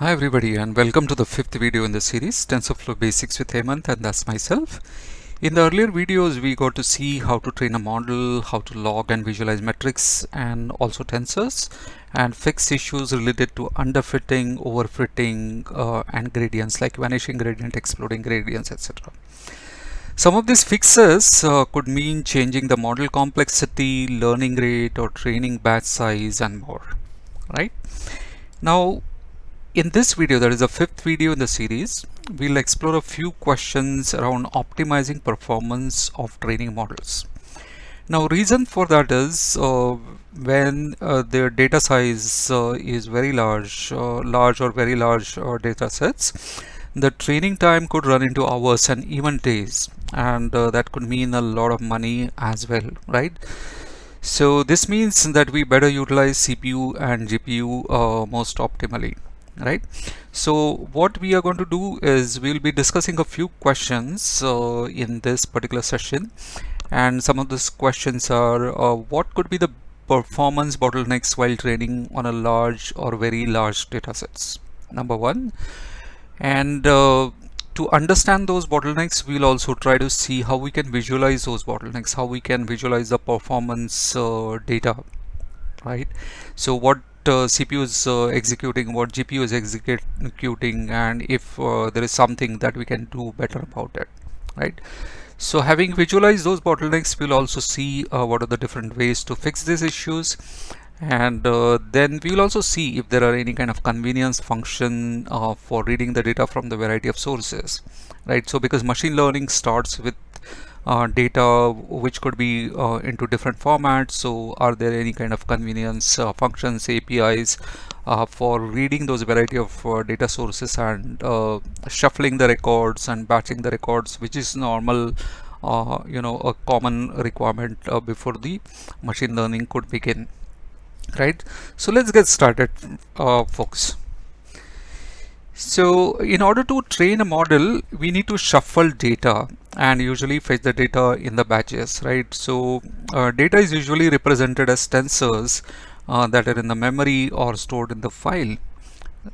Hi everybody and welcome to the fifth video in the series TensorFlow Basics with Hemant, and that's myself. In the earlier videos we got to see how to train a model, how to log and visualize metrics and also tensors, and fix issues related to underfitting, overfitting and gradients like vanishing gradient, exploding gradients, etc. Some of these fixes could mean changing the model complexity, learning rate or training batch size and more, right? Now in this video, that is the fifth video in the series, we'll explore a few questions around optimizing performance of training models. Now, reason for that is when their data size is very large, large or very large data sets, the training time could run into hours and even days, and that could mean a lot of money as well, right? So this means that we better utilize CPU and GPU most optimally, right? So what we are going to do is we'll be discussing a few questions in this particular session, and some of these questions are what could be the performance bottlenecks while training on a large or very large data sets, number one. And to understand those bottlenecks, we'll also try to see how we can visualize those bottlenecks, how we can visualize the performance data, right? So what CPU is executing, what GPU is executing, and if there is something that we can do better about it, right? So having visualized those bottlenecks, we'll also see what are the different ways to fix these issues, and then we will also see if there are any kind of convenience function for reading the data from the variety of sources, right? So because machine learning starts with data which could be into different formats, so are there any kind of convenience functions, APIs for reading those variety of data sources and shuffling the records and batching the records, which is normal, a common requirement before the machine learning could begin, right? So let's get started, folks. So in order to train a model, we need to shuffle data and usually fetch the data in the batches, right? So data is usually represented as tensors that are in the memory or stored in the file,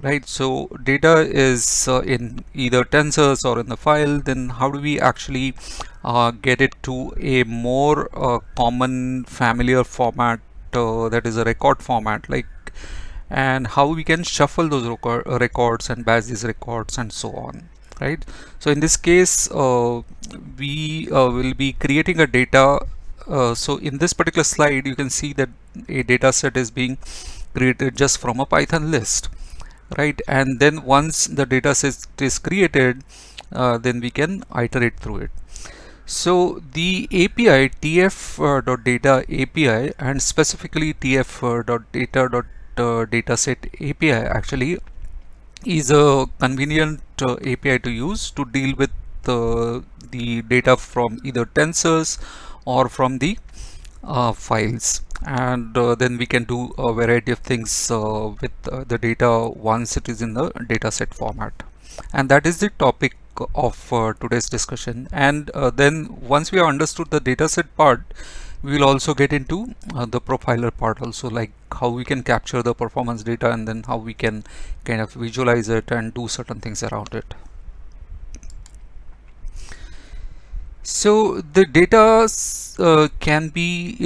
right? So data is in either tensors or in the file. Then how do we actually get it to a more common familiar format, that is a record format, like, and how we can shuffle those records and batch these records and so on, right? So in this case we will be creating a data. So in this particular slide you can see that a data set is being created just from a Python list, right? And then once the data set is created, then we can iterate through it. So the API tf.data API and specifically tf.data.dataset API actually is a convenient API to use to deal with the data from either tensors or from the files, and then we can do a variety of things with the data once it is in the dataset format. And that is the topic of today's discussion. And then once we have understood the dataset part, we will also get into the profiler part also, like how we can capture the performance data and then how we can kind of visualize it and do certain things around it. So the data can be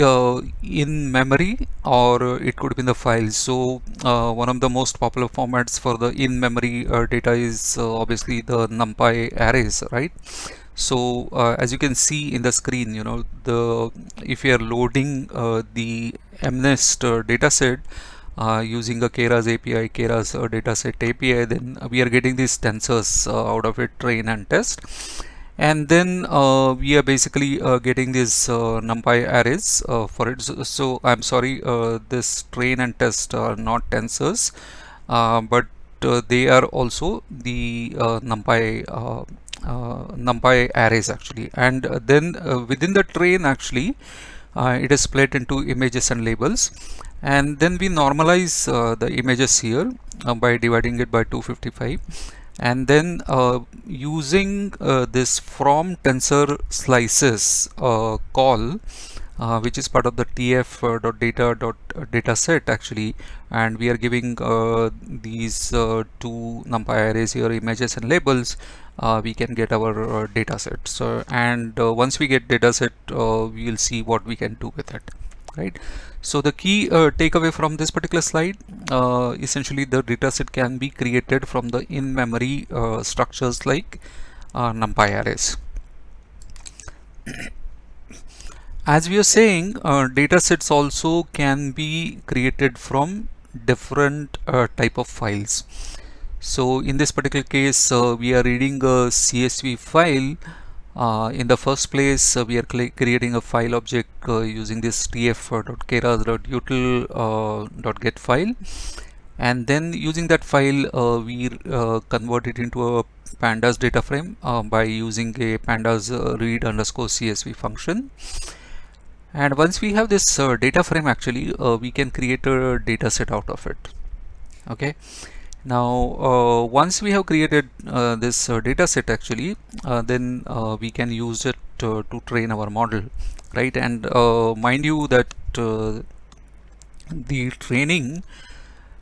in memory, or it could be in the file. So one of the most popular formats for the in-memory data is obviously the NumPy arrays, right? So as you can see in the screen, if you are loading the MNIST dataset using a Keras API, Keras dataset API, then we are getting these tensors out of it, train and test. And then we are basically getting these NumPy arrays for it. So I'm sorry, this train and test are not tensors, but they are also the NumPy arrays actually. And then within the train actually it is split into images and labels, and then we normalize the images here by dividing it by 255, and then using this from tensor slices call, which is part of the tf.data set actually, and we are giving these two numpy arrays here, images and labels. We can get our data set. So, and once we get data set, we will see what we can do with it, right? So the key takeaway from this particular slide, essentially the data set can be created from the in-memory structures like numpy arrays. As we are saying, data sets also can be created from different type of files. So in this particular case, we are reading a CSV file. In the first place, we are creating a file object using this tf.keras.util.get file, and then using that file, we convert it into a pandas data frame by using a pandas read underscore CSV function. And once we have this data frame, actually we can create a data set out of it. Okay, now once we have created this data set, actually then we can use it to train our model, right? And mind you that the training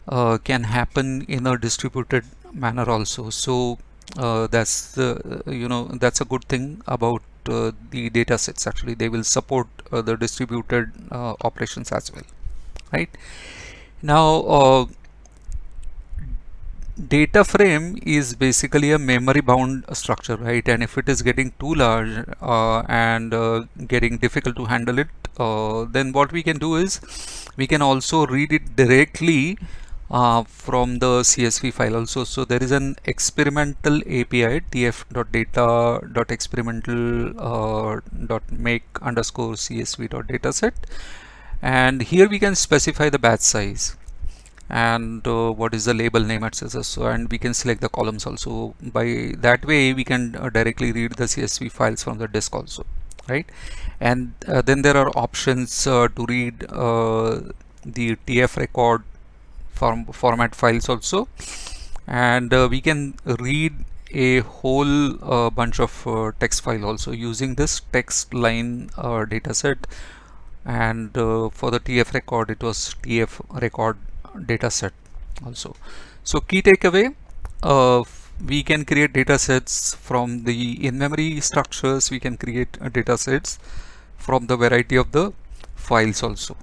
can happen in a distributed manner also. So that's the that's a good thing about the data sets. Actually they will support the distributed operations as well, right? Now data frame is basically a memory bound structure, right? And if it is getting too large and getting difficult to handle it, then what we can do is we can also read it directly from the CSV file also. So there is an experimental API, tf.data.experimental.make_csv.dataset, and here we can specify the batch size and what is the label name, etc. So, and we can select the columns also. By that way we can directly read the CSV files from the disk also, right? And then there are options to read the TF record format files also, and we can read a whole bunch of text file also using this text line data set. And for the TF record, it was TF record data set also. So key takeaway, we can create data sets from the in-memory structures. We can create data sets from the variety of the files also.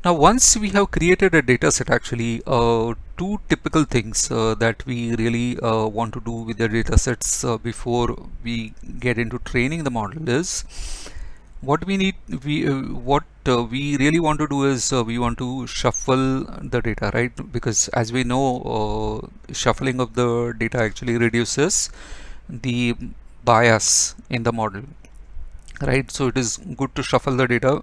Now once we have created a data set, actually two typical things that we really want to do with the data sets before we get into training the model is, what we need, we really want to do is we want to shuffle the data, right? Because as we know, shuffling of the data actually reduces the bias in the model, right? So it is good to shuffle the data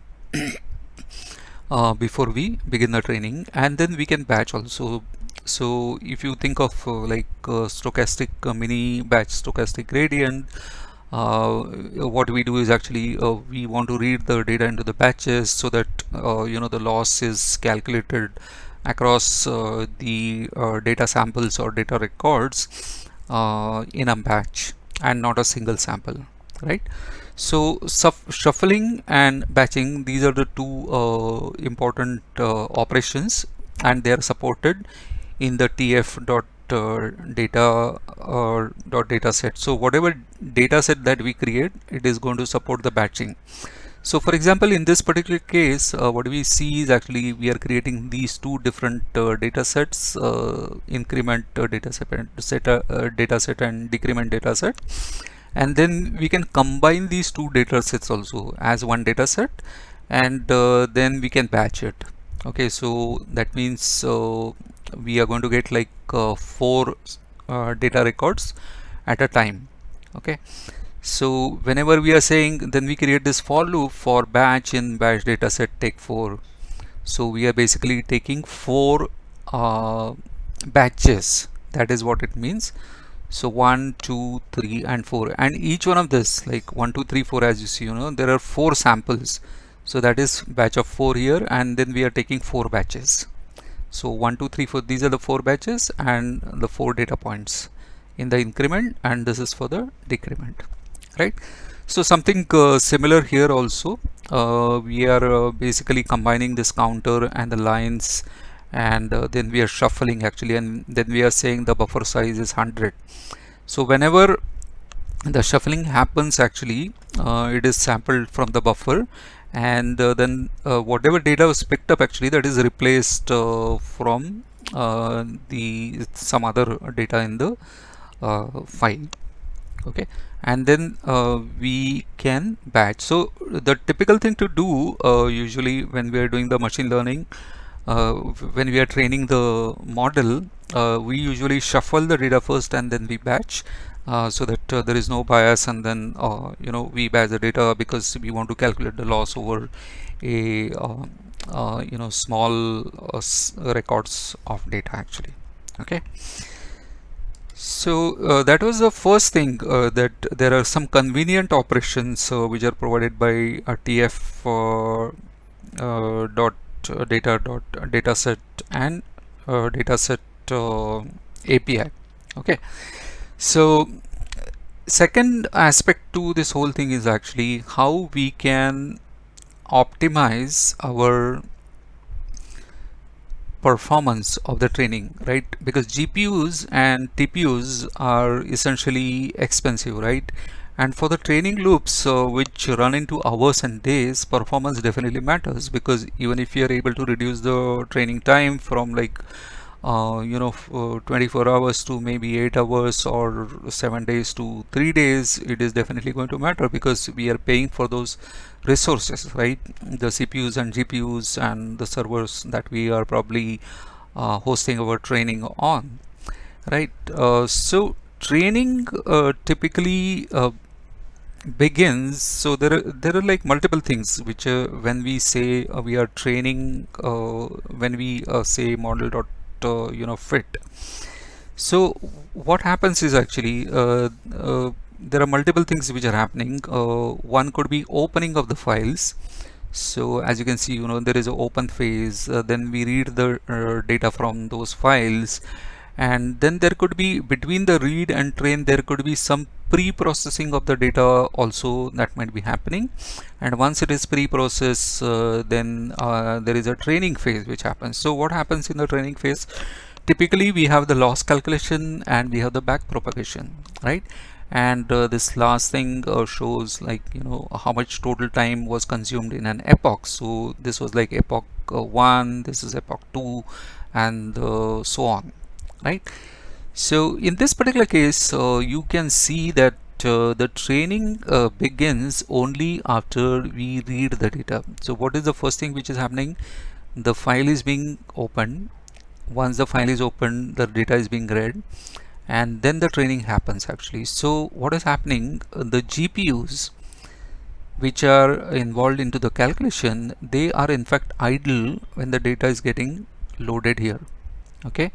before we begin the training, and then we can batch also. So if you think of like stochastic mini batch stochastic gradient, what we do is actually we want to read the data into the batches so that the loss is calculated across the data samples or data records in a batch and not a single sample, right? So shuffling and batching, these are the two important operations, and they are supported in the tf.data set. So whatever data set that we create, it is going to support the batching. So for example, in this particular case, what we see is actually we are creating these two different data sets, increment data set and decrement data set. And then we can combine these two data sets also as one data set, and then we can batch it. Okay, so that means we are going to get like 4 data records at a time. Okay, so whenever we are saying, then we create this for loop for batch in batch data set take 4. So we are basically taking 4 batches. That is what it means. So 1, 2, 3 and 4, and each one of this, like 1, 2, 3, 4, as you see, there are 4 samples. So that is batch of 4 here, and then we are taking 4 batches. So 1, 2, 3, 4, these are the 4 batches and the 4 data points in the increment, and this is for the decrement, right? So something similar here also. We are basically combining this counter and the lines, and then we are shuffling actually, and then we are saying the buffer size is 100. So whenever the shuffling happens actually, it is sampled from the buffer, and then whatever data was picked up actually, that is replaced from the some other data in the file. Okay, and then we can batch. So the typical thing to do usually when we are doing the machine learning, when we are training the model, we usually shuffle the data first and then we batch, so that there is no bias, and then we batch the data because we want to calculate the loss over a small records of data actually. Okay, so that was the first thing, that there are some convenient operations which are provided by TF dot data dot dataset and dataset API. Okay, so second aspect to this whole thing is actually how we can optimize our performance of the training, right? Because GPUs and TPUs are essentially expensive, right? And for the training loops which run into hours and days, performance definitely matters, because even if you are able to reduce the training time from like 24 hours to maybe 8 hours, or 7 days to 3 days, it is definitely going to matter because we are paying for those resources, right? The CPUs and GPUs and the servers that we are probably hosting our training on, right? So training typically begins, so there are like multiple things which when we say we are training, when we say model dot fit. So what happens is actually there are multiple things which are happening. One could be opening of the files. So as you can see, there is an open phase, then we read the data from those files, and then there could be, between the read and train, there could be some pre-processing of the data also that might be happening. And once it is pre-processed, then there is a training phase which happens. So what happens in the training phase? Typically we have the loss calculation and we have the back propagation, right? And this last thing shows like how much total time was consumed in an epoch. So this was like epoch 1, this is epoch 2, and so on, right? So in this particular case, you can see that the training begins only after we read the data. So what is the first thing which is happening? The file is being opened. Once the file is opened, the data is being read, and then the training happens actually. So what is happening, the GPUs which are involved into the calculation, they are in fact idle when the data is getting loaded here. Okay,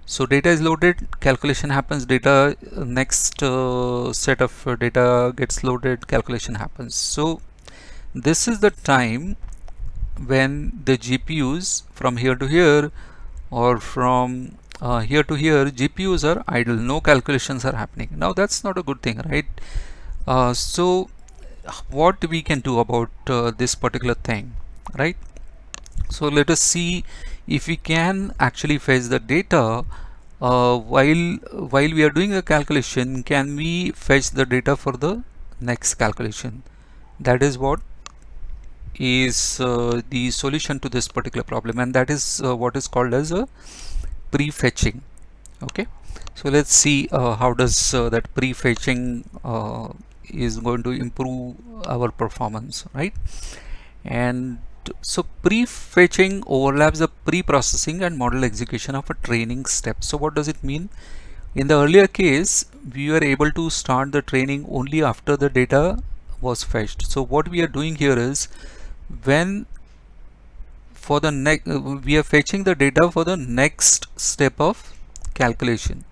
so data is loaded, calculation happens, data next set of data gets loaded, calculation happens. So this is the time when the GPUs from here to here, or from here to here, GPUs are idle, no calculations are happening. Now that's not a good thing, right? So what we can do about this particular thing, right? So let us see if we can actually fetch the data while we are doing a calculation. Can we fetch the data for the next calculation? That is what is the solution to this particular problem, and that is what is called as a prefetching. Okay, so let's see how does that prefetching is going to improve our performance, right? And so prefetching overlaps the pre-processing and model execution of a training step. So what does it mean? In the earlier case, we were able to start the training only after the data was fetched. So what we are doing here is, when for the next we are fetching the data for the next step of calculation.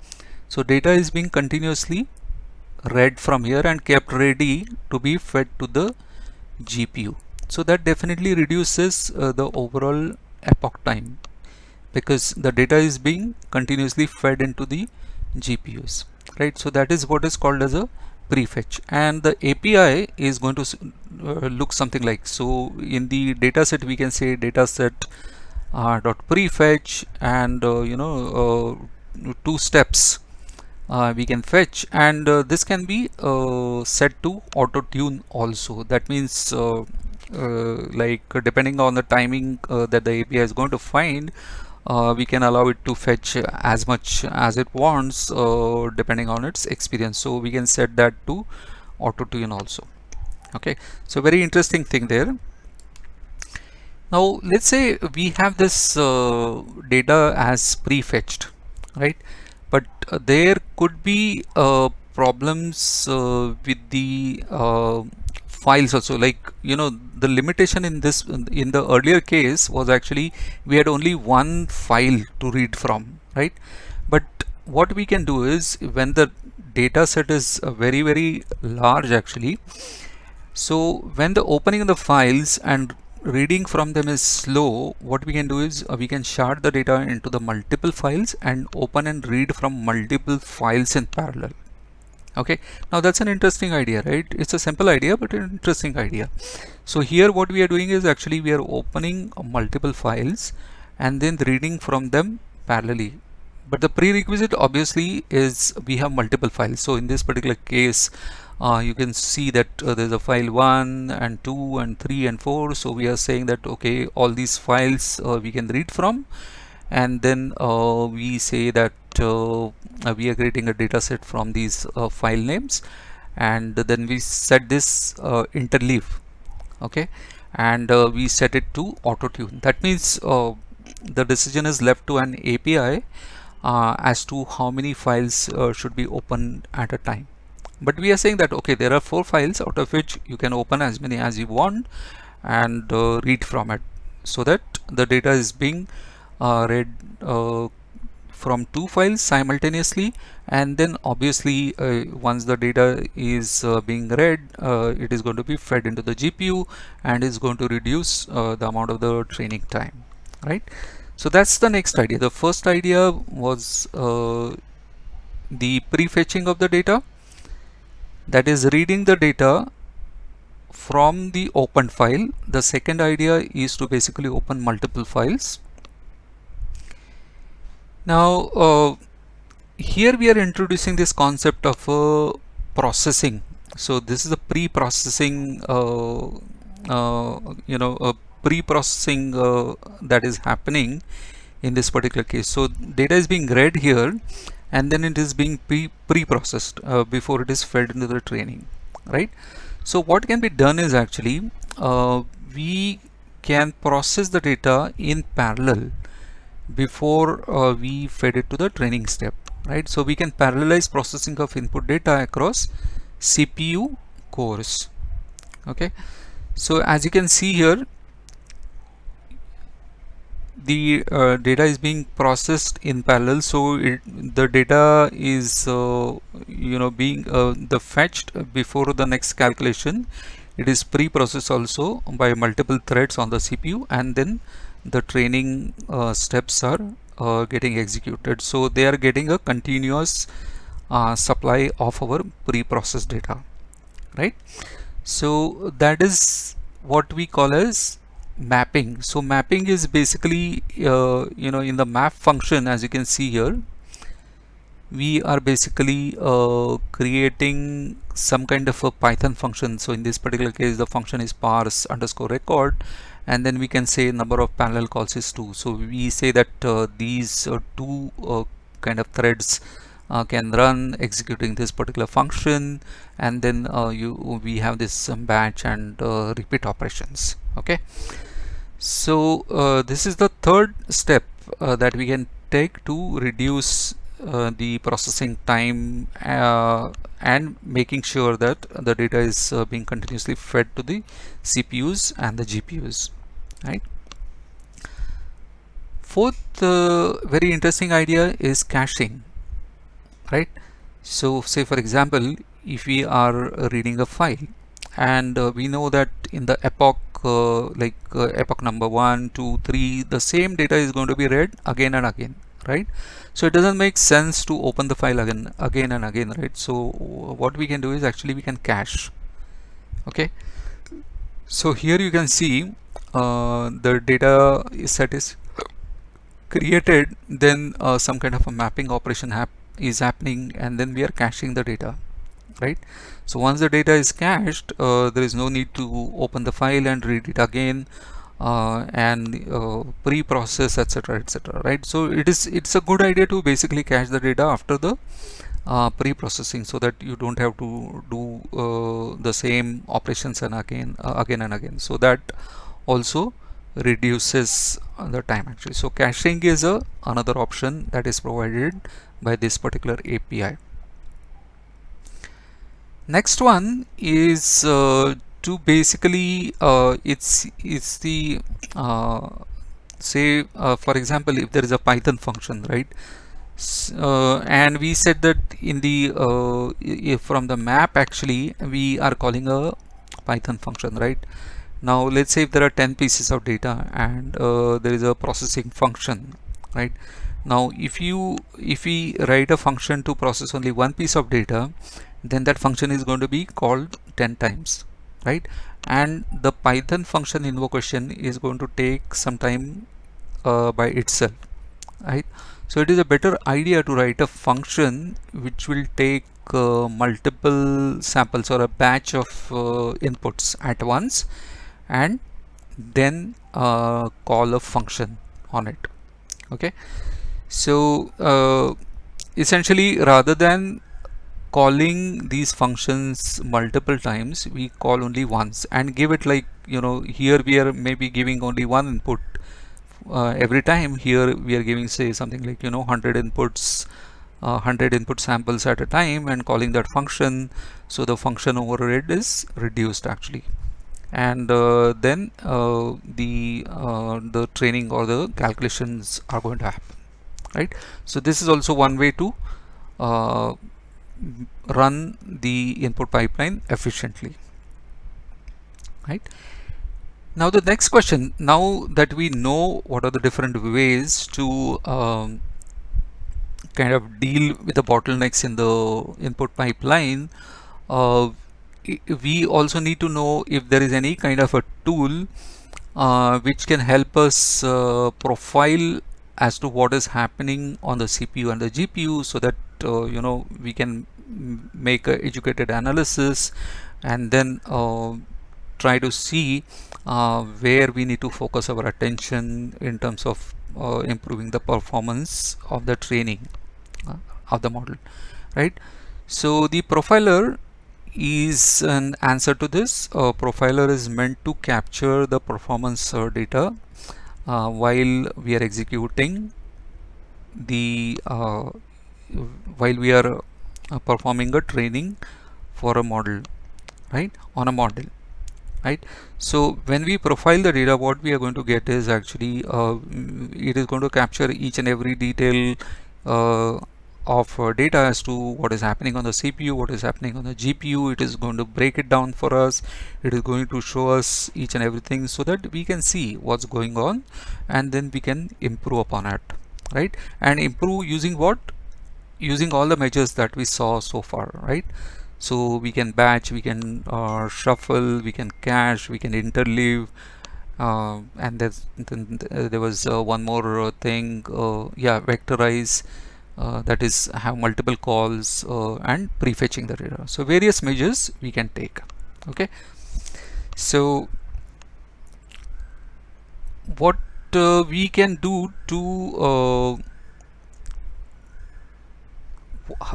So data is being continuously read from here and kept ready to be fed to the GPU. So that definitely reduces the overall epoch time, because the data is being continuously fed into the GPUs, right? So that is what is called as a prefetch, and the API is going to look something like so. In the dataset we can say dataset dot prefetch, and two steps we can fetch, and this can be set to auto tune also. That means like depending on the timing that the API is going to find, we can allow it to fetch as much as it wants depending on its experience. So we can set that to auto tune also. Okay, so very interesting thing there. Now let's say we have this data as prefetched, right? But there could be problems with the files also. Like the limitation in this, in the earlier case, was actually we had only one file to read from, right? But what we can do is, when the data set is very large actually, so when the opening of the files and reading from them is slow, what we can do is we can shard the data into the multiple files and open and read from multiple files in parallel. Okay, now that's an interesting idea, right? It's a simple idea, but an interesting idea. So here what we are doing is actually we are opening multiple files and then reading from them parallelly. But the prerequisite obviously is we have multiple files. So in this particular case, you can see that there's a file 1 and 2 and 3 and 4. So we are saying that okay, all these files we can read from, and then we say that we are creating a data set from these file names, and then we set this interleave. Okay, and we set it to auto tune. That means the decision is left to an API as to how many files should be opened at a time. But we are saying that okay, there are 4 files, out of which you can open as many as you want and read from it, so that the data is being read from 2 files simultaneously, and then obviously once the data is being read, it is going to be fed into the GPU and is going to reduce the amount of the training time, right? So that's the next idea. The first idea was the prefetching of the data, that is reading the data from the open file. The second idea is to basically open multiple files. Now here we are introducing this concept of processing. So this is a pre-processing pre-processing that is happening in this particular case. So data is being read here, and then it is being pre-processed before it is fed into the training, right? So what can be done is actually we can process the data in parallel before we fed it to the training step, right? So we can parallelize processing of input data across CPU cores. Okay, so as you can see here, the data is being processed in parallel. So the data is being the fetched before the next calculation. It is pre-processed also by multiple threads on the CPU, and then the training steps are getting executed. So they are getting a continuous supply of our pre-processed data, right? So that is what we call as mapping. So mapping is basically in the map function, as you can see here, we are basically creating some kind of a Python function. So in this particular case, the function is parse underscore record, and then we can say number of parallel calls is 2. So we say that these two kind of threads can run executing this particular function, and then we have this batch and repeat operations. Okay, so this is the third step that we can take to reduce the processing time and making sure that the data is being continuously fed to the CPUs and the GPUs, right? Fourth very interesting idea is caching, right? So say for example, if we are reading a file, and we know that in the epoch epoch number 1, 2, 3, the same data is going to be read again and again, right? So it doesn't make sense to open the file again and again, right? So what we can do is actually we can cache. Okay, so here you can see the data set is created, then some kind of a mapping operation is happening, and then we are caching the data, right? So once the data is cached, there is no need to open the file and read it again, and pre-process, etc., etc., right? So it's a good idea to basically cache the data after the pre-processing, so that you don't have to do the same operations and again and again. So that also reduces the time actually. So caching is another option that is provided by this particular API. Next one is to basically it's the say for example, if there is a Python function, right? And we said that in the from the map actually we are calling a Python function, right? Now let's say if there are 10 pieces of data and there is a processing function, right? Now if we write a function to process only one piece of data, then that function is going to be called 10 times, right? And the Python function invocation is going to take some time by itself, right? So it is a better idea to write a function which will take multiple samples or a batch of inputs at once, and then call a function on it. Okay, so essentially rather than calling these functions multiple times, we call only once and give it, like, you know, here we are maybe giving only one input every time. Here we are giving, say, something like, you know, 100 inputs, 100 input samples at a time, and calling that function. So the function overhead is reduced actually, and then the training or the calculations are going to happen, right? So this is also one way to uh, run the input pipeline efficiently, right? Now the next question, now that we know what are the different ways to kind of deal with the bottlenecks in the input pipeline, uh, we also need to know if there is any kind of a tool which can help us profile as to what is happening on the CPU and the GPU, so that you know, we can make a educated analysis, and then try to see where we need to focus our attention in terms of improving the performance of the training of the model, right? So the profiler is an answer to this. Profiler is meant to capture the performance data while we are executing the while we are performing a training for a model, right, on a model, right? So when we profile the data, what we are going to get is actually it is going to capture each and every detail of data as to what is happening on the CPU, what is happening on the GPU. It is going to break it down for us. It is going to show us each and everything, so that we can see what's going on, and then we can improve upon it, right? And improve using what? Using all the measures that we saw so far, right? So we can batch, we can shuffle, we can cache, we can interleave, and then there was one more thing, yeah, vectorize, that is have multiple calls, and prefetching the data. So various measures we can take. Okay, so what we can do to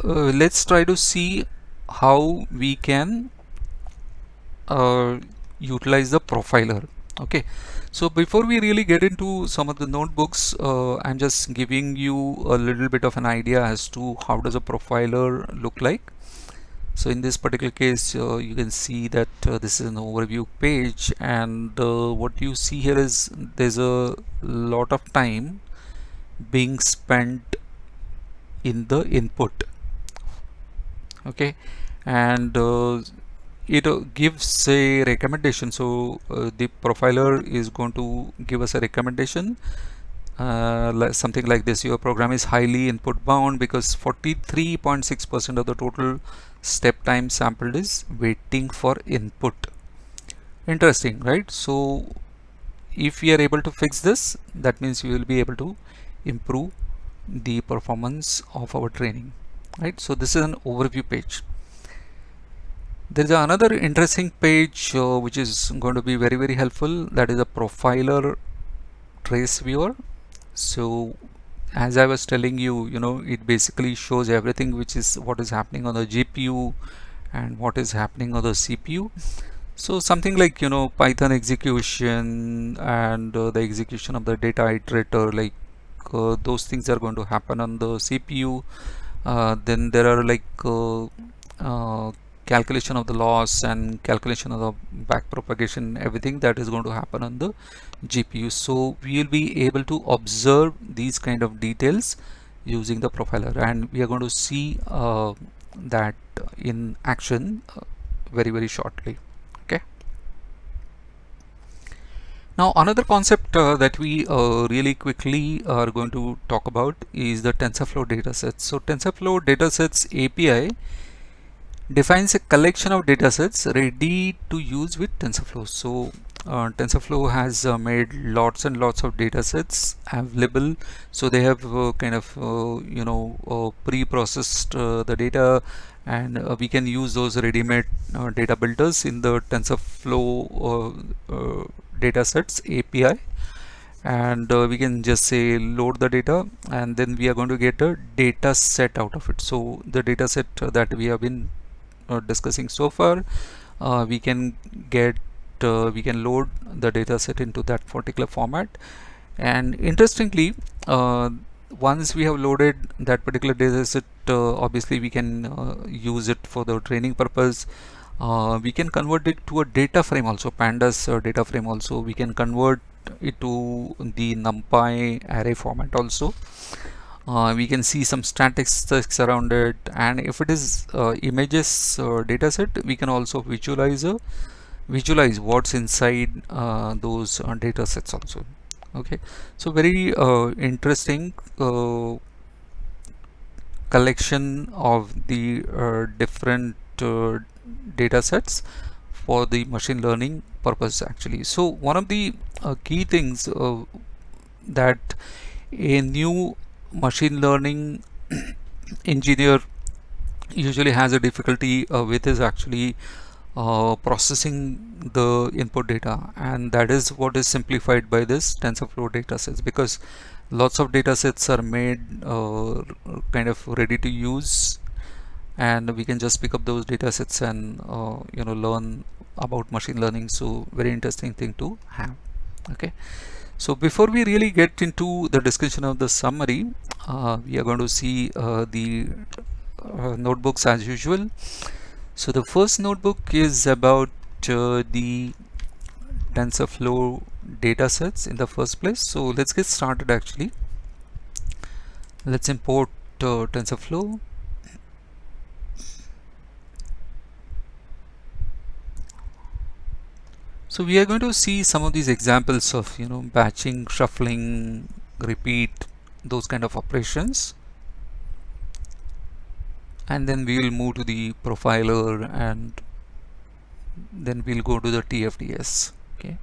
let's try to see how we can utilize the profiler. Okay, so before we really get into some of the notebooks, I'm just giving you a little bit of an idea as to how does a profiler look like. So in this particular case, you can see that this is an overview page, and what you see here is there's a lot of time being spent in the input. Okay, and it gives a recommendation. So the profiler is going to give us a recommendation something like this. Your program is highly input bound because 43.6% of the total step time sampled is waiting for input. Interesting, right? So if we are able to fix this, that means we will be able to improve the performance of our training, right? So this is an overview page. There is another interesting page which is going to be very helpful. That is a profiler trace viewer. So as I was telling you, it basically shows everything which is what is happening on the GPU and what is happening on the CPU. So something like Python execution and the execution of the data iterator, like those things are going to happen on the CPU. Then there are like calculation of the loss and calculation of the backpropagation, everything that is going to happen on the GPU. So we will be able to observe these kind of details using the profiler, and we are going to see that in action very shortly. Okay. Now another concept that we really quickly are going to talk about is the TensorFlow datasets. So TensorFlow datasets API defines a collection of datasets ready to use with TensorFlow. So TensorFlow has made lots and lots of datasets available. So they have kind of pre-processed the data, and we can use those ready-made data builders in the TensorFlow datasets API, and we can just say load the data, and then we are going to get a data set out of it. So the data set that we have been discussing so far, we can load the data set into that particular format. And interestingly, once we have loaded that particular data set, obviously we can use it for the training purpose. We can convert it to a data frame also, pandas data frame also. We can convert it to the NumPy array format also. We can see some statistics around it, and if it is images dataset, we can also visualize what's inside those data sets also. Okay, so very interesting collection of the different data sets for the machine learning purpose actually. So one of the key things that a new machine learning engineer usually has a difficulty with is actually processing the input data, and that is what is simplified by this TensorFlow datasets, because lots of datasets are made kind of ready to use, and we can just pick up those datasets and learn about machine learning. So very interesting thing to have. Okay, so before we really get into the discussion of the summary, we are going to see the notebooks as usual. So the first notebook is about the TensorFlow datasets in the first place. So let's get started actually. Let's import TensorFlow. So we are going to see some of these examples of batching, shuffling, repeat, those kind of operations, and then we will move to the profiler, and then we'll go to the TFDS. Okay,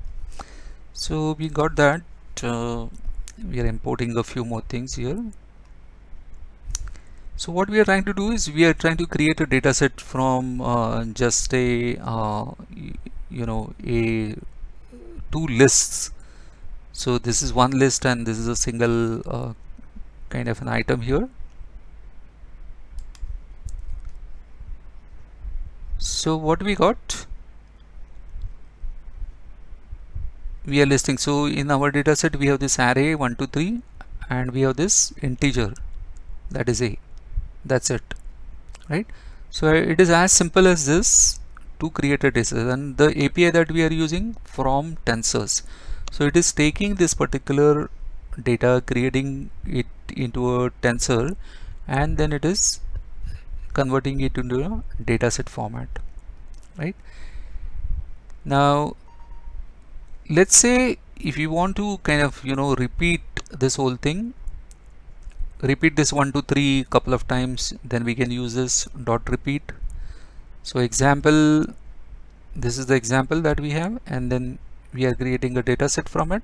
so we got that. We are importing a few more things here. So what we are trying to do is we are trying to create a data set from just a two lists. So this is one list and this is a single kind of an item here. So what we got, we are listing. So in our data set we have this array 1 2 3 and we have this integer, that is a, that's it, right? So it is as simple as this to create a data set, and the API that we are using from Tensors. So it is taking this particular data, creating it into a tensor, and then it is converting it into a dataset format, right? Now let's say if you want to kind of repeat this whole thing, repeat this 1 2 3 couple of times, then we can use this dot repeat. So example, this is the example that we have, and then we are creating a data set from it.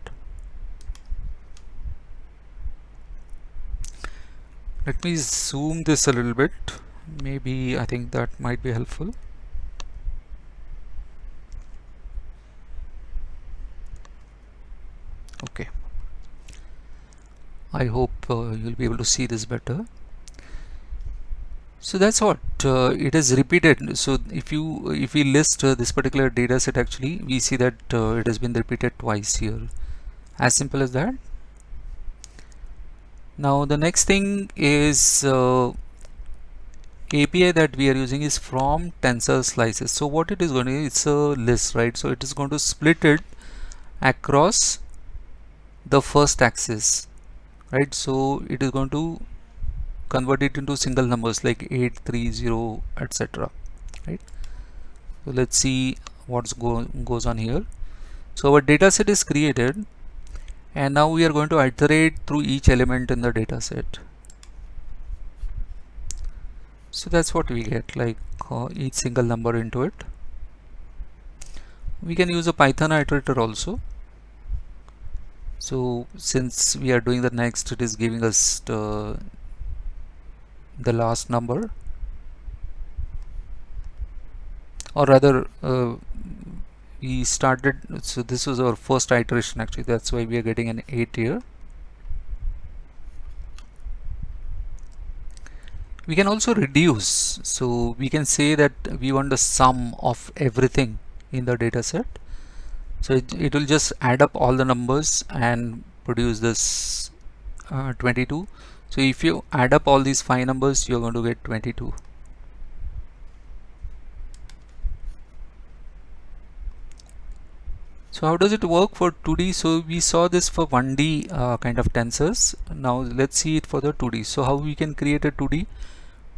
Let me zoom this a little bit. Maybe I think that might be helpful. Okay, I hope you'll be able to see this better. So that's what it is repeated. So if we list this particular data set, actually we see that it has been repeated twice here. As simple as that. Now the next thing is API that we are using is from tensor slices. So what it is going to, it's a list, right? So it is going to split it across the first axis, right? So it is going to convert it into single numbers like 8, 3, 0, etc. Right? So let's see what's goes on here. So our data set is created, and now we are going to iterate through each element in the data set. So that's what we get, like each single number into it. We can use a Python iterator also. So since we are doing the next, it is giving us the last number, or rather we started, so this was our first iteration actually, that's why we are getting an 8 here. We can also reduce, so we can say that we want the sum of everything in the data set. So it will just add up all the numbers and produce this 22. So if you add up all these 5 numbers, you're going to get 22. So how does it work for 2D? So we saw this for 1D kind of tensors. Now let's see it for the 2D. So how we can create a 2D?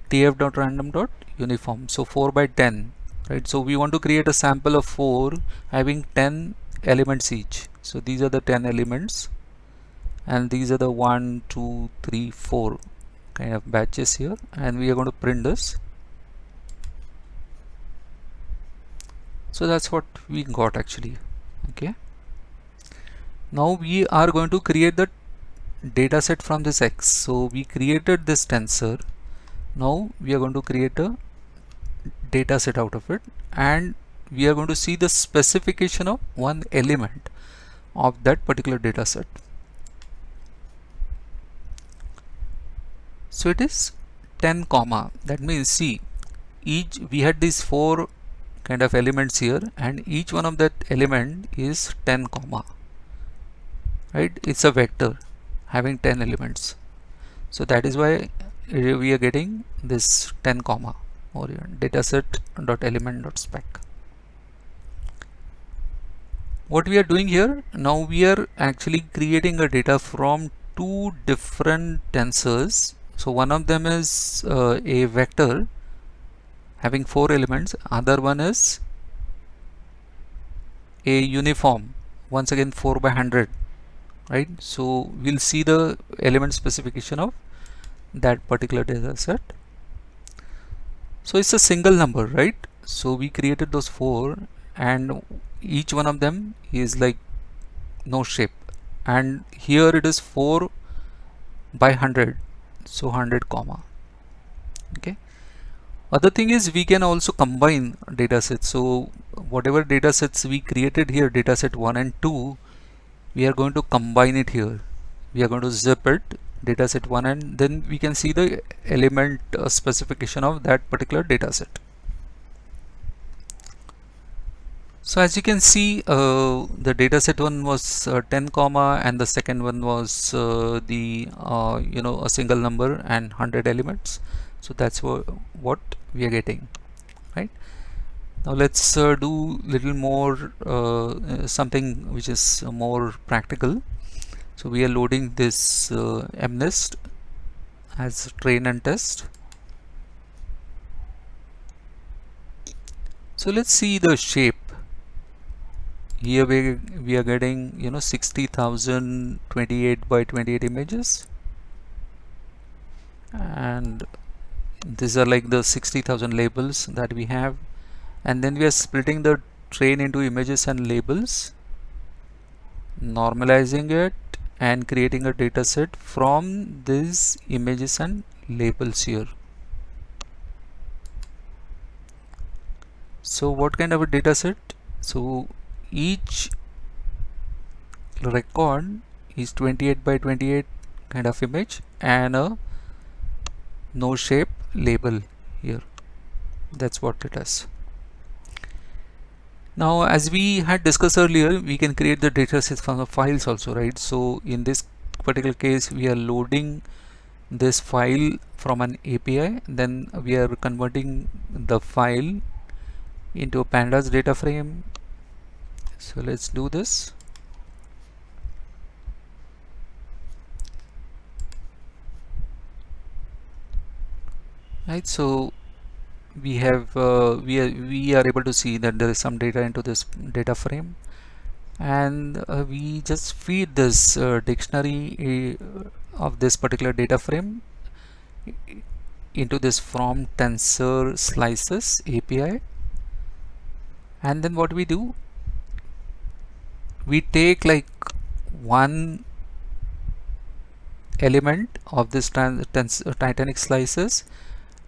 tf.random.uniform. So 4 by 10, right? So we want to create a sample of 4 having 10 elements each. So these are the 10 elements, and these are the 1 2 3 4 kind of batches here, and we are going to print this. So that's what we got actually. Okay, now we are going to create the data set from this X. So we created this tensor. Now we are going to create a data set out of it, and we are going to see the specification of one element of that particular data set. So it is 10 comma, that means see, each we had these 4 kind of elements here, and each one of that element is 10 comma, right? It's a vector having 10 elements. So that is why we are getting this 10 comma or dataset.element.spec. What we are doing here, now we are actually creating a data from 2 different tensors. So one of them is a vector having 4 elements, other one is a uniform, once again 4 by 100, right? So we'll see the element specification of that particular data set. So it's a single number, right? So we created those 4, and each one of them is like no shape, and here it is 4 by 100, so 100 comma. Okay, other thing is we can also combine data sets. So whatever data sets we created here, data set 1 and 2, we are going to combine it here. We are going to zip it, data set 1, and then we can see the element specification of that particular data set. So as you can see, the data set 1 was 10 comma, and the second one was the a single number and 100 elements. So that's what we are getting, right? Now let's do little more something which is more practical. So we are loading this MNIST as train and test. So let's see the shape. here we are getting 60,028 by 28 images, and these are like the 60,000 labels that we have, and then we are splitting the train into images and labels, normalizing it and creating a data set from these images and labels here. So what kind of a data set? So each record is 28 by 28 kind of image and a no shape label here. That's what it is. Now, as we had discussed earlier, we can create the data sets from the files also, right? So in this particular case, we are loading this file from an API, then we are converting the file into a pandas data frame. So let's do this. Right, so we have we are able to see that there is some data into this data frame, and we just feed this dictionary of this particular data frame into this from tensor slices API, and then what we do, we take like one element of this Titanic slices,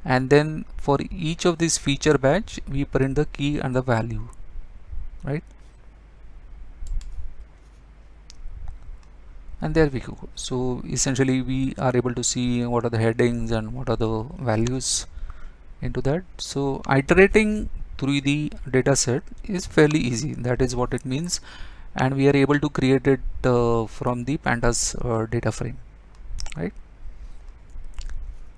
and then for each of these feature batch we print the key and the value, right? And there we go. So essentially we are able to see what are the headings and what are the values into that. So iterating through the data set is fairly easy, that is what it means, and we are able to create it from the pandas data frame, right?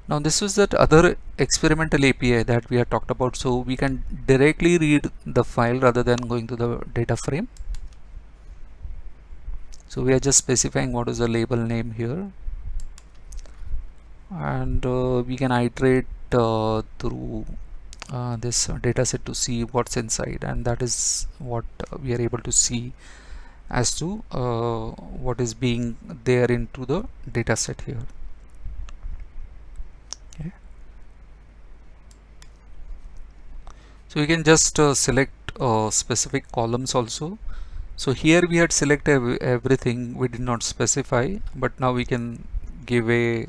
Now this is that other experimental API that we have talked about, so we can directly read the file rather than going to the data frame. So we are just specifying what is the label name here, and we can iterate through this data set to see what's inside, and that is what we are able to see as to what is being there into the data set here. Okay. So we can just select specific columns also. So here we had selected everything, we did not specify, but now we can give a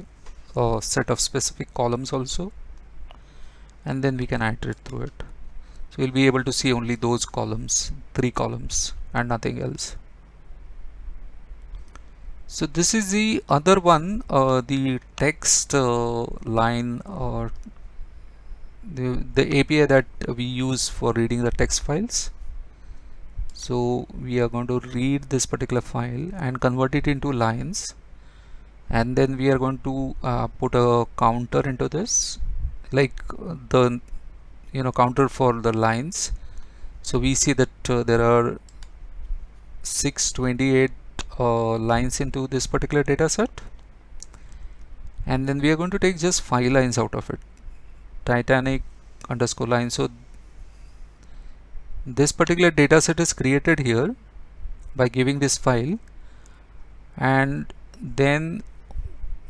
set of specific columns also, and then we can iterate through it. So we'll be able to see only those columns, 3 columns, and nothing else. So this is the other one, the text line, or the API that we use for reading the text files. So we are going to read this particular file and convert it into lines, and then we are going to put a counter into this, like the counter for the lines. So we see that there are 628 lines into this particular data set, and then we are going to take just 5 lines out of it, Titanic underscore line. So this particular data set is created here by giving this file, and then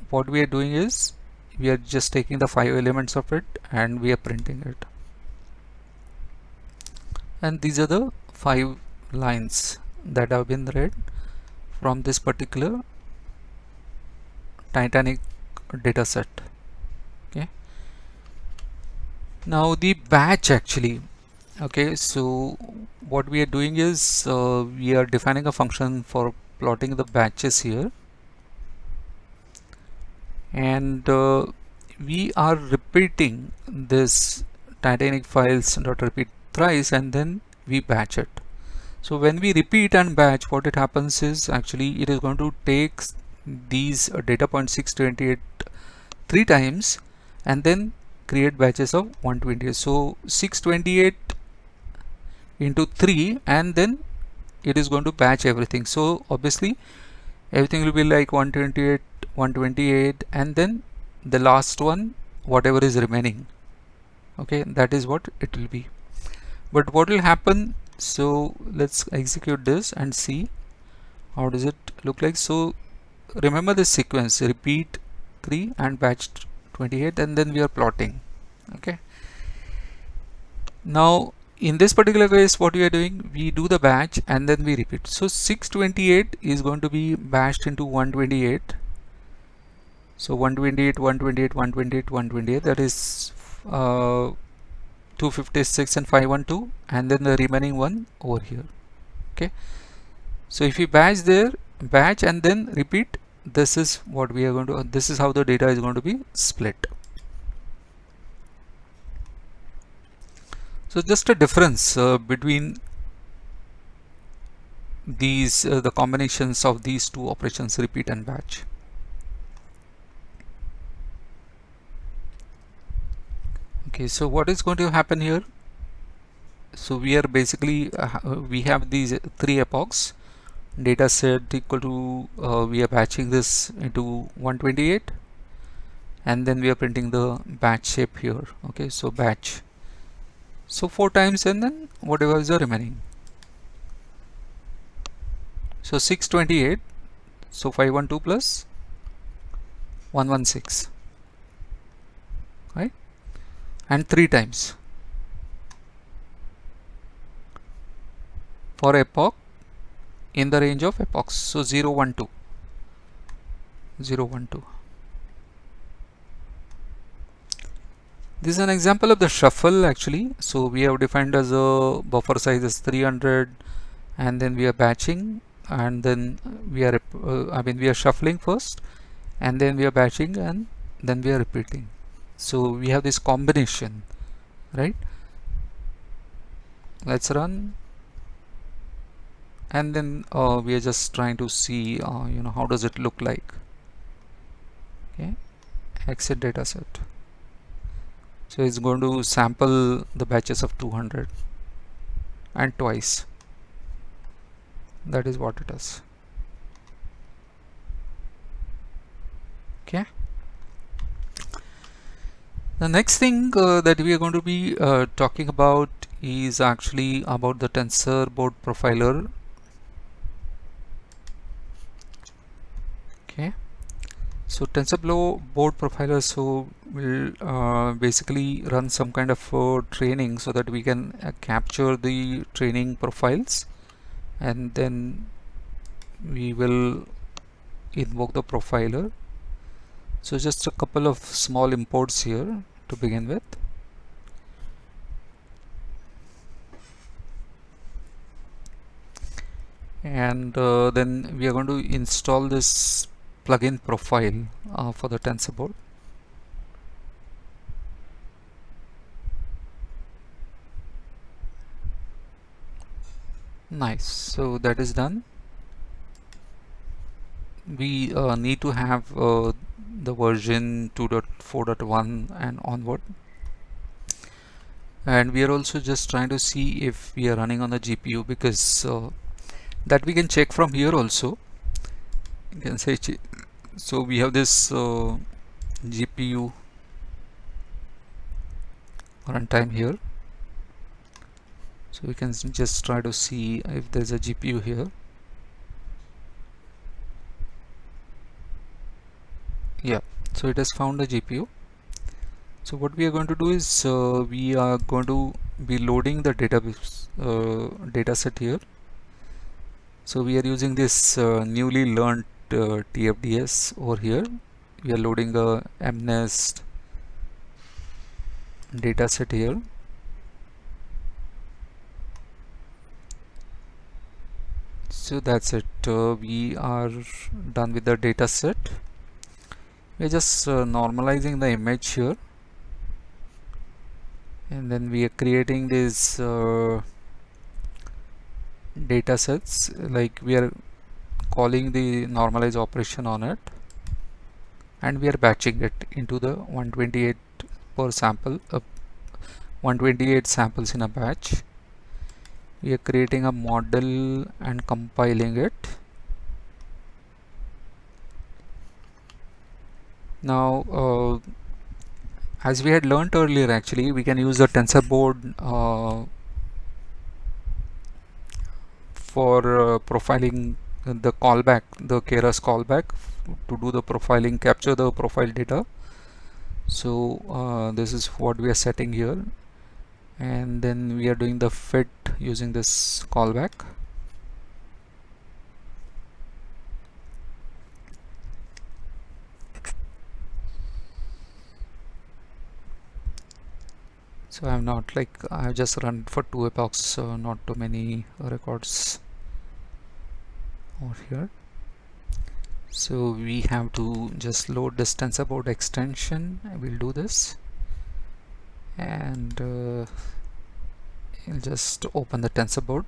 what we are doing is we are just taking the 5 elements of it and we are printing it, and these are the 5 lines that have been read from this particular Titanic data set. Okay, now the batch actually, okay, so what we are doing is we are defining a function for plotting the batches here, and we are repeating this Titanic files dot repeat thrice, and then we batch it. So when we repeat and batch, what it happens is actually it is going to take these data point 628 3 times and then create batches of 128. So 628 into 3, and then it is going to batch everything. So obviously everything will be like 128 128, and then the last one, whatever is remaining. Okay, that is what it will be. But what will happen, so let's execute this and see how does it look like. So remember this sequence, repeat 3 and batch 28, and then we are plotting. Okay, now in this particular case what we are doing, we do the batch and then we repeat. So 628 is going to be batched into 128. So 128, 128, 128, 128, that is 256 and 512, and then the remaining one over here. Okay, so if we batch there, batch and then repeat, this is what we are going to, this is how the data is going to be split. So just a difference between these the combinations of these two operations, repeat and batch. Okay, so what is going to happen here? So we are basically we have these 3 epochs, data set equal to we are batching this into 128, and then we are printing the batch shape here. Okay, so batch, so 4 times, and then whatever is the remaining. So 628, so 512 plus 116, right, and 3 times for epoch in the range of epochs. So 0 1 2, 0 1 2. This is an example of the shuffle actually. So we have defined as a buffer size is 300, and then we are batching, and then we are we are shuffling first, and then we are batching, and then we are repeating. So we have this combination, right? Let's run, and then we are just trying to see how does it look like. Okay, exit dataset. So it's going to sample the batches of 200 and twice. That is what it is. Okay. The next thing that we are going to be talking about is actually about the tensor board profiler. Okay. So TensorFlow board profiler, so will basically run some kind of training so that we can capture the training profiles, and then we will invoke the profiler. So just a couple of small imports here to begin with. And then we are going to install this plugin profile for the tensor board. Nice, so that is done. We need to have the version 2.4.1 and onward, and we are also just trying to see if we are running on the GPU, because that we can check from here also. You can say, so we have this GPU runtime here, so we can just try to see if there's a GPU here. Yeah, so it has found the GPU. So what we are going to do is we are going to be loading the database data set here. So we are using this newly learned TFDS over here. We are loading a MNest data set here. So that's it. We are done with the data set. We are just normalizing the image here, and then we are creating these data sets, like we are calling the normalize operation on it, and we are batching it into the 128 per sample, 128 samples in a batch. We are creating a model and compiling it. Now as we had learned earlier, actually we can use the tensor board for profiling the callback, the Keras callback to do the profiling, capture the profile data. So this is what we are setting here, and then we are doing the fit using this callback. So I'm not like, I've just run for 2 epochs, so not too many records over here. So we have to just load this TensorBoard extension. We'll do this, and I'll just open the TensorBoard.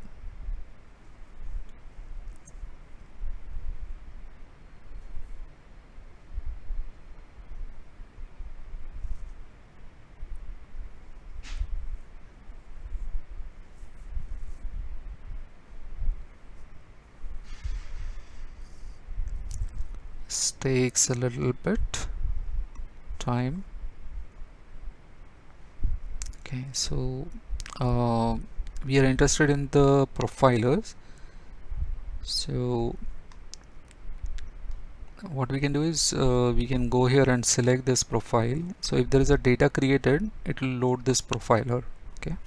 This takes a little bit time. Okay, so we are interested in the profilers. So what we can do is we can go here and select this profile. So if there is a data created, it will load this profiler. Okay,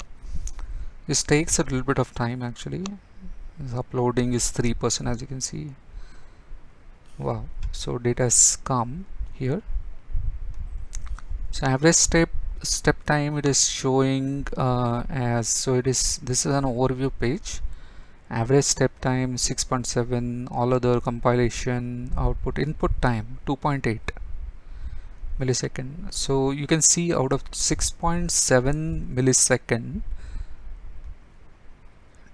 this takes a little bit of time actually. This uploading is 3%, as you can see. Wow, so data has come here. So average step time, it is showing as, so it is, this is an overview page. Average step time 6.7, all other compilation, output, input time 2.8 millisecond. So you can see out of 6.7 millisecond,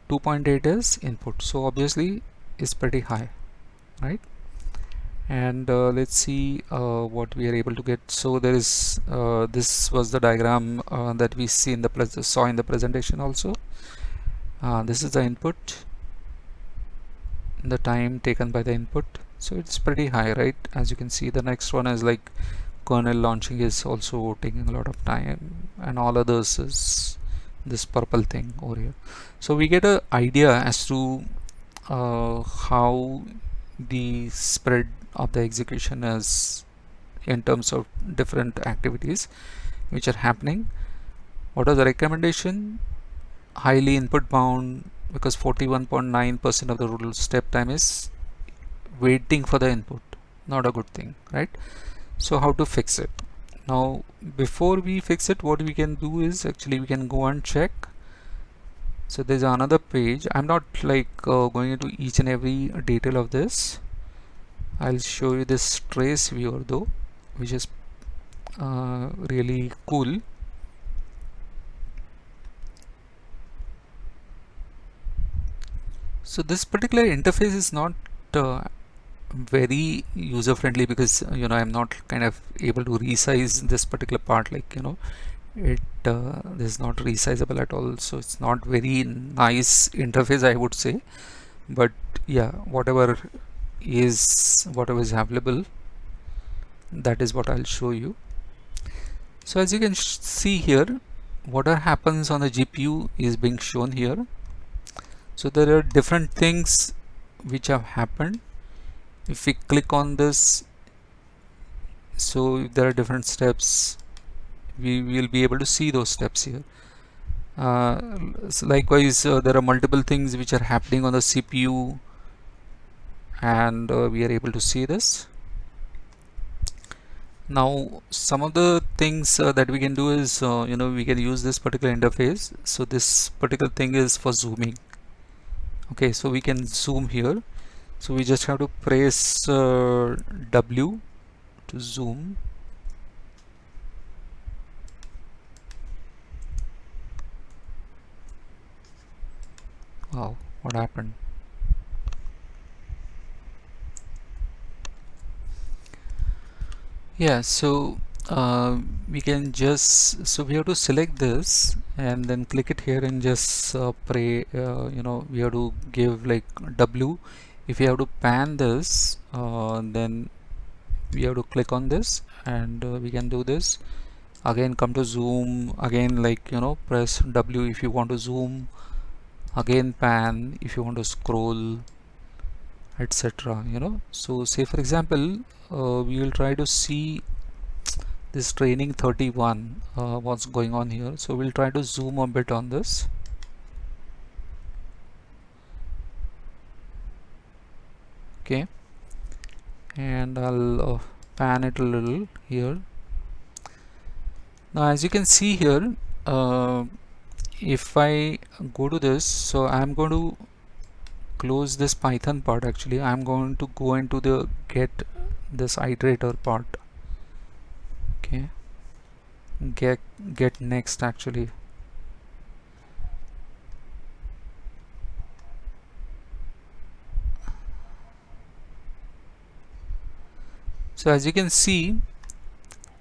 2.8 is input, so obviously is pretty high, right? And let's see what we are able to get. So there is this was the diagram that we see in the saw in the presentation also. This is the input, the time taken by the input, so it's pretty high, right? As you can see, the next one is like kernel launching is also taking a lot of time, and all others is this purple thing over here. So we get an idea as to how the spread of the execution is in terms of different activities which are happening. What is the recommendation? Highly input bound, because 41.9% of the total step time is waiting for the input. Not a good thing, right? So how to fix it? Now before we fix it, what we can do is actually we can go and check. So there's another page. I'm not like going into each and every detail of this. I'll show you this trace viewer though, which is really cool. So this particular interface is not very user friendly, because you know, I'm not kind of able to resize this particular part, like, you know, it this is not resizable at all, so it's not very nice interface, I would say. But yeah, whatever is available, that is what I'll show you. So as you can see here, whatever happens on the GPU is being shown here. So there are different things which have happened. If we click on this, so if there are different steps, we will be able to see those steps here. So likewise, there are multiple things which are happening on the CPU, and we are able to see this. Now some of the things that we can do is you know, we can use this particular interface. So this particular thing is for zooming. Okay, so we can zoom here. So we just have to press W to zoom. Wow, what happened? Yeah, so we can just, so we have to select this and then click it here and just you know, we have to give like W. If you have to pan this, then we have to click on this, and we can do this again. Come to zoom again, like, you know, press W if you want to zoom. again pan if you want to scroll, etc. So say for example, we will try to see this training 31, what's going on here. So we'll try to zoom a bit on this. Okay, and I'll pan it a little here. Now as you can see here, if I go to this, so I'm going to close this Python part. Actually I'm going to go into the get this iterator part. Okay, get next actually. So as you can see,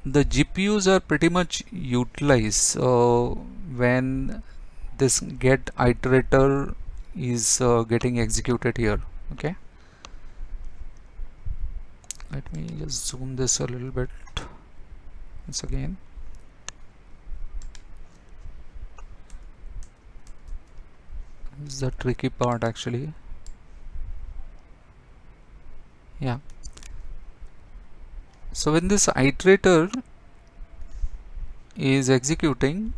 the GPUs are pretty much utilized when this get iterator is getting executed here. Okay, let me just zoom this a little bit once again. This is the tricky part actually. Yeah, so when this iterator is executing,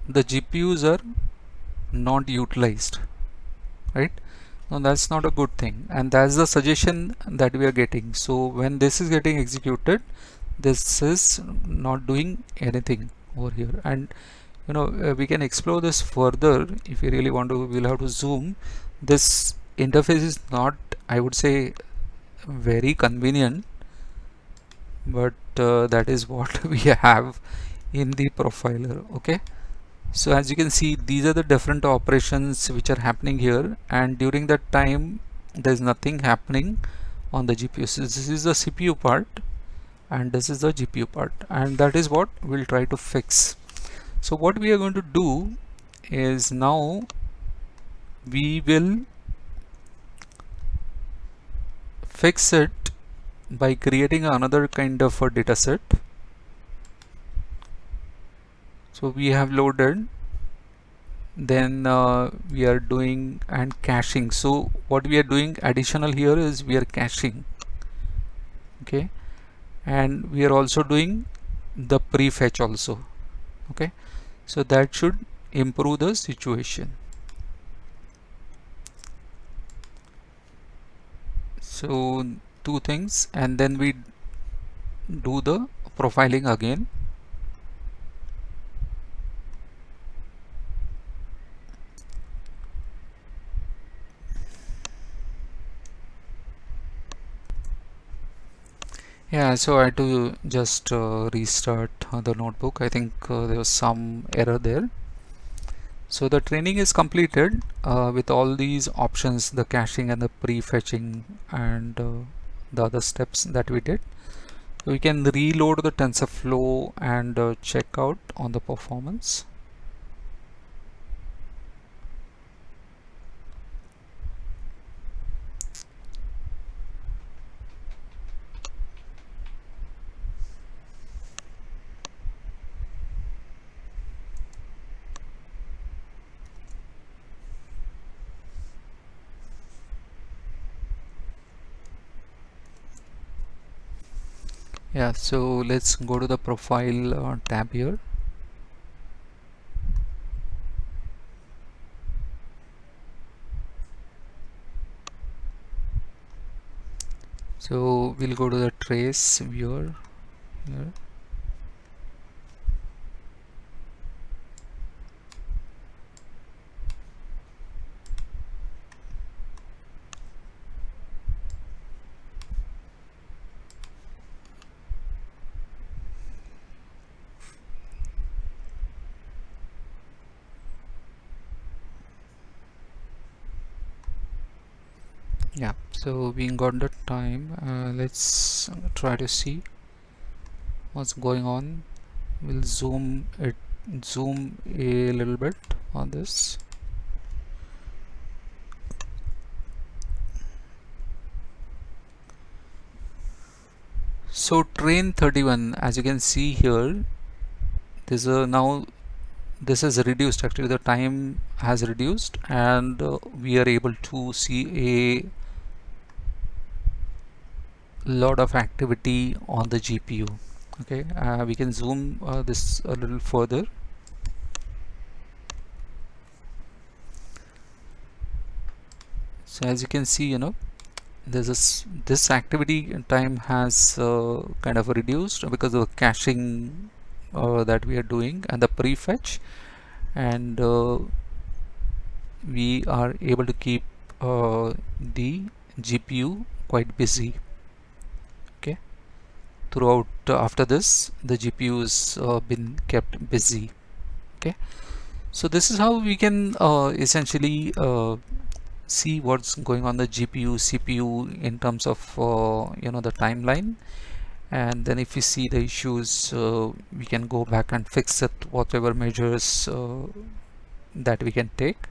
the GPUs are not utilized, right? Now that's not a good thing, and that's the suggestion that we are getting. So when this is getting executed, this is not doing anything over here. And we can explore this further if you really want to. We'll have to zoom. This interface is not, I would say, very convenient, but that is what we have in the profiler. Okay, so as you can see, these are the different operations which are happening here, and during that time there is nothing happening on the GPU. So this is the CPU part and this is the GPU part, and that is what we'll try to fix. So what we are going to do is, now we will fix it by creating another kind of a data set. So we have loaded, then we are doing and caching. So what we are doing additional here is we are caching. Okay, and we are also doing the prefetch also. Okay, so that should improve the situation. So two things, and then we do the profiling again. Yeah, so I had to just restart the notebook. I think there was some error there. So the training is completed with all these options, the caching and the prefetching and the other steps that we did. We can reload the TensorFlow and check out on the performance. Yeah, so let's go to the profile tab here. So we'll go to the trace viewer here. Yeah, so we got the time. Let's try to see what's going on. We'll zoom a little bit on this. So train 31, as you can see here, there's a now this is reduced, actually the time has reduced, and we are able to see a lot of activity on the GPU. Okay, we can zoom this a little further. So as you can see, this activity time has kind of reduced because of the caching that we are doing and the prefetch, and we are able to keep the GPU quite busy. Okay, throughout after this the GPU has been kept busy. Okay, so this is how we can essentially see what's going on the GPU CPU in terms of the timeline, and then if we see the issues, we can go back and fix it, whatever measures that we can take.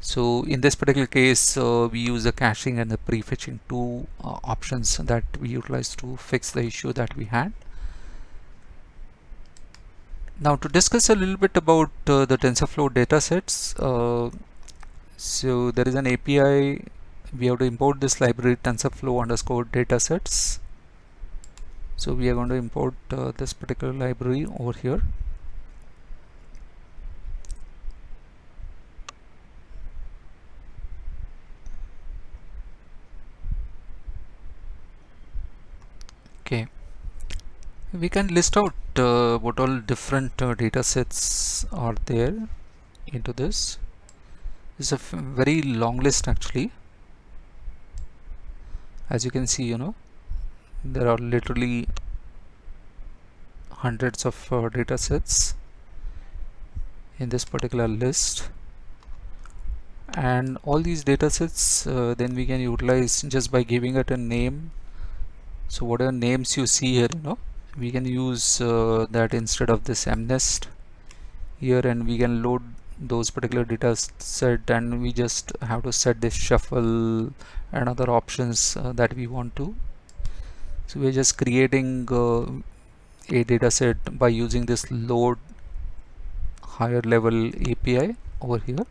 So in this particular case, we use the caching and the prefetching, two options that we utilize to fix the issue that we had. Now to discuss a little bit about the TensorFlow datasets, so there is an API. We have to import this library TensorFlow underscore datasets. So we are going to import this particular library over here. Okay, we can list out what all different data sets are there into this. It's a very long list actually. As you can see, there are literally hundreds of data sets in this particular list, and all these data sets then we can utilize just by giving it a name. So whatever names you see here, we can use that instead of this mnest here, and we can load those particular data set, and we just have to set this shuffle and other options that we want to. So we're just creating a data set by using this load higher level API over here.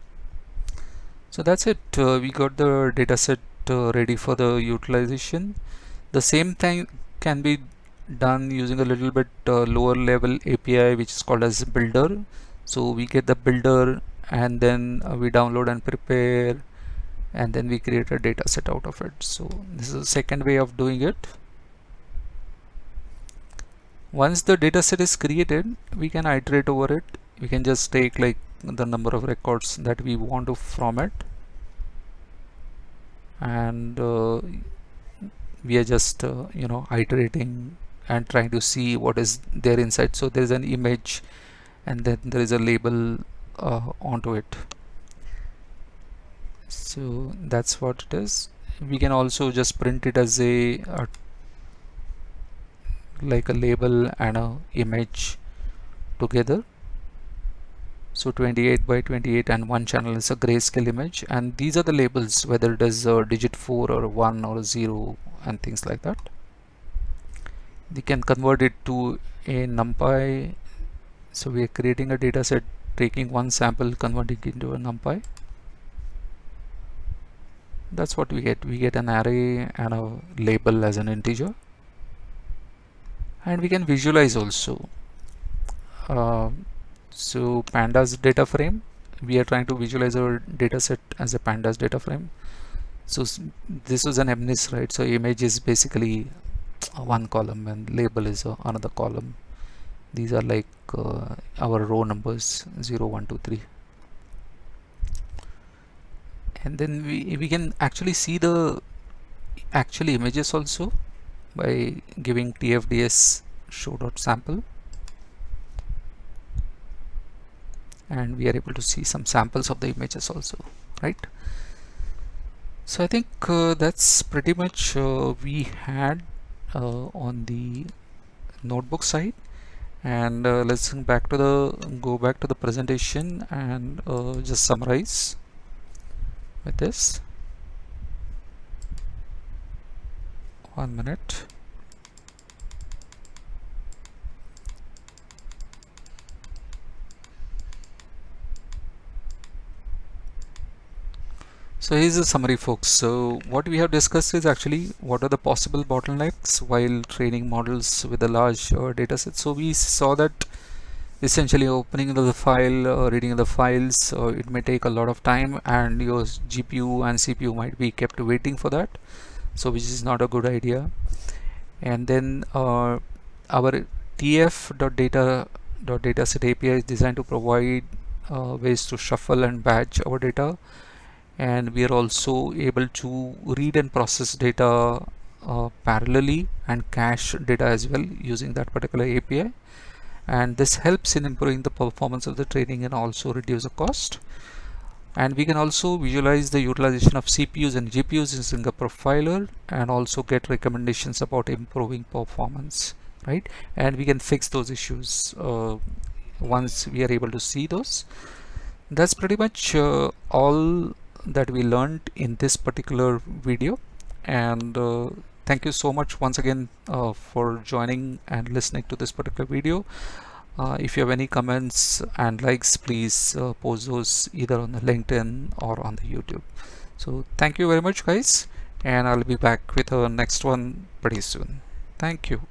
So that's it. We got the data set ready for the utilization. The same thing can be done using a little bit lower level API, which is called as builder. So we get the builder, and then we download and prepare, and then we create a data set out of it. So this is the second way of doing it. Once the data set is created, we can iterate over it. We can just take like the number of records that we want to format, and we are just iterating and trying to see what is there inside. So there is an image, and then there is a label onto it. So that's what it is. We can also just print it as like a label and a image together. So 28 by 28 and one channel is a grayscale image, and these are the labels, whether it is a digit 4 or 1 or 0 and things like that. We can convert it to a NumPy. So we are creating a data set, taking one sample, converting it into a NumPy. That's what we get. We get an array and a label as an integer, and we can visualize also. So pandas data frame, we are trying to visualize our data set as a pandas data frame. So this was an MNIST, right? So image is basically one column and label is another column. These are like our row numbers 0, 1, 2, 3. And then we can actually see the actual images also by giving tfds show.sample, and we are able to see some samples of the images also, right? So I think that's pretty much we had on the notebook side, and let's go back to the presentation and just summarize with this. 1 minute. So here's a summary, folks. So what we have discussed is actually what are the possible bottlenecks while training models with a large data set. So we saw that essentially opening the file, reading the files, it may take a lot of time, and your GPU and CPU might be kept waiting for that, so which is not a good idea. And then our tf.dataset API is designed to provide ways to shuffle and batch our data, and we are also able to read and process data parallelly and cache data as well using that particular API, and this helps in improving the performance of the training and also reduce the cost. And we can also visualize the utilization of CPUs and GPUs using a profiler and also get recommendations about improving performance, right? And we can fix those issues once we are able to see those. That's pretty much all that we learned in this particular video, and thank you so much once again for joining and listening to this particular video. If you have any comments and likes, please post those either on the LinkedIn or on the YouTube. So thank you very much, guys, and I'll be back with our next one pretty soon. Thank you.